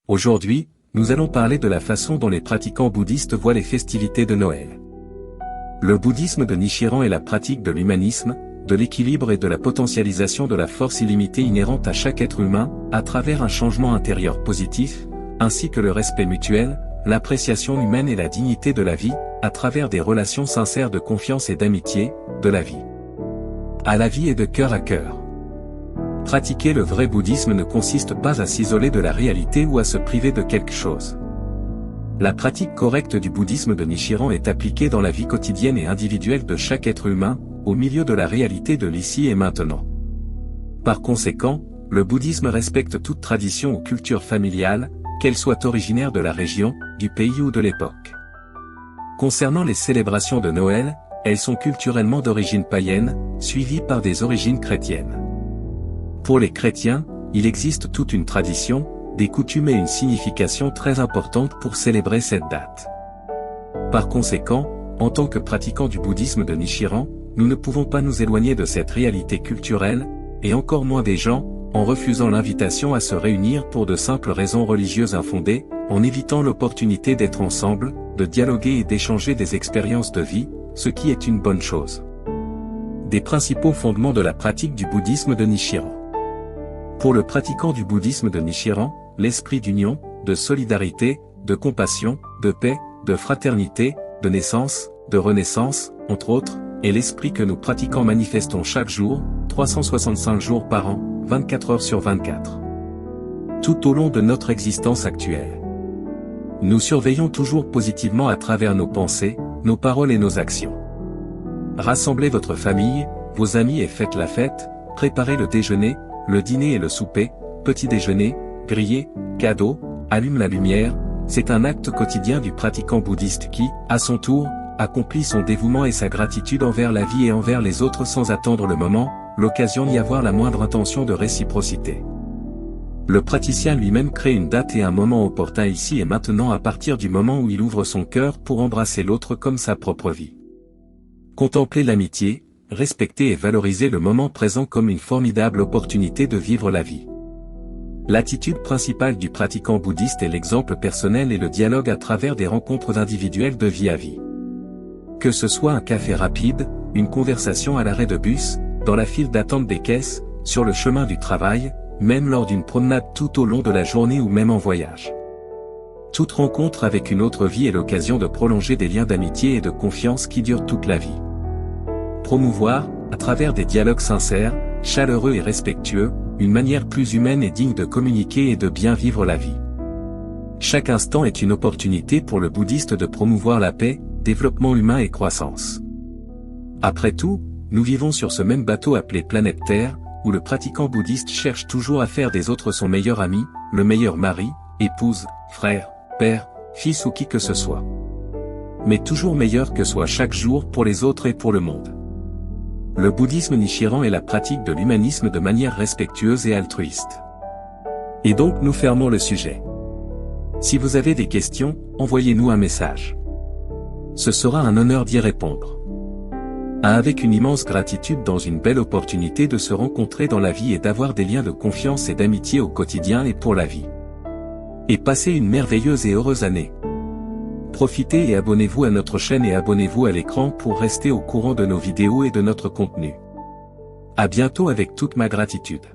Aujourd'hui, nous allons parler de la façon dont les pratiquants bouddhistes voient les festivités de Noël. Le bouddhisme de Nichiren est la pratique de l'humanisme, de l'équilibre et de la potentialisation de la force illimitée inhérente à chaque être humain, à travers un changement intérieur positif, ainsi que le respect mutuel, l'appréciation humaine et la dignité de la vie, à travers des relations sincères de confiance et d'amitié, de la vie à la vie et de cœur à cœur. Pratiquer le vrai bouddhisme ne consiste pas à s'isoler de la réalité ou à se priver de quelque chose. La pratique correcte du bouddhisme de Nichiren est appliquée dans la vie quotidienne et individuelle de chaque être humain, au milieu de la réalité de l'ici et maintenant. Par conséquent, le bouddhisme respecte toute tradition ou culture familiale, qu'elle soit originaire de la région, du pays ou de l'époque. Concernant les célébrations de Noël, elles sont culturellement d'origine païenne, suivies par des origines chrétiennes. Pour les chrétiens, il existe toute une tradition, des coutumes et une signification très importante pour célébrer cette date. Par conséquent, en tant que pratiquants du bouddhisme de Nichiren, nous ne pouvons pas nous éloigner de cette réalité culturelle, et encore moins des gens, en refusant l'invitation à se réunir pour de simples raisons religieuses infondées, en évitant l'opportunité d'être ensemble, de dialoguer et d'échanger des expériences de vie, ce qui est une bonne chose. Des principaux fondements de la pratique du bouddhisme de Nichiren. Pour le pratiquant du bouddhisme de Nichiren, l'esprit d'union, de solidarité, de compassion, de paix, de fraternité, de naissance, de renaissance, entre autres, est l'esprit que nous pratiquants manifestons chaque jour, 365 jours par an, 24 heures sur 24. Tout au long de notre existence actuelle. Nous surveillons toujours positivement à travers nos pensées, nos paroles et nos actions. Rassemblez votre famille, vos amis et faites la fête, préparez le déjeuner, le dîner et le souper, petit déjeuner, grillez, cadeaux, allume la lumière, c'est un acte quotidien du pratiquant bouddhiste qui, à son tour, accomplit son dévouement et sa gratitude envers la vie et envers les autres sans attendre le moment, l'occasion d'y avoir la moindre intention de réciprocité. Le praticien lui-même crée une date et un moment opportun ici et maintenant à partir du moment où il ouvre son cœur pour embrasser l'autre comme sa propre vie. Contemplez l'amitié, respectez et valorisez le moment présent comme une formidable opportunité de vivre la vie. L'attitude principale du pratiquant bouddhiste est l'exemple personnel et le dialogue à travers des rencontres individuelles de vie à vie. Que ce soit un café rapide, une conversation à l'arrêt de bus, dans la file d'attente des caisses, sur le chemin du travail, même lors d'une promenade tout au long de la journée ou même en voyage. Toute rencontre avec une autre vie est l'occasion de prolonger des liens d'amitié et de confiance qui durent toute la vie. Promouvoir, à travers des dialogues sincères, chaleureux et respectueux, une manière plus humaine et digne de communiquer et de bien vivre la vie. Chaque instant est une opportunité pour le bouddhiste de promouvoir la paix, développement humain et croissance. Après tout, nous vivons sur ce même bateau appelé planète Terre, où le pratiquant bouddhiste cherche toujours à faire des autres son meilleur ami, le meilleur mari, épouse, frère, père, fils ou qui que ce soit. Mais toujours meilleur que soit chaque jour pour les autres et pour le monde. Le bouddhisme Nichiren est la pratique de l'humanisme de manière respectueuse et altruiste. Et donc nous fermons le sujet. Si vous avez des questions, envoyez-nous un message. Ce sera un honneur d'y répondre. Avec une immense gratitude dans une belle opportunité de se rencontrer dans la vie et d'avoir des liens de confiance et d'amitié au quotidien et pour la vie. Et passez une merveilleuse et heureuse année. Profitez et abonnez-vous à notre chaîne et abonnez-vous à l'écran pour rester au courant de nos vidéos et de notre contenu. À bientôt avec toute ma gratitude.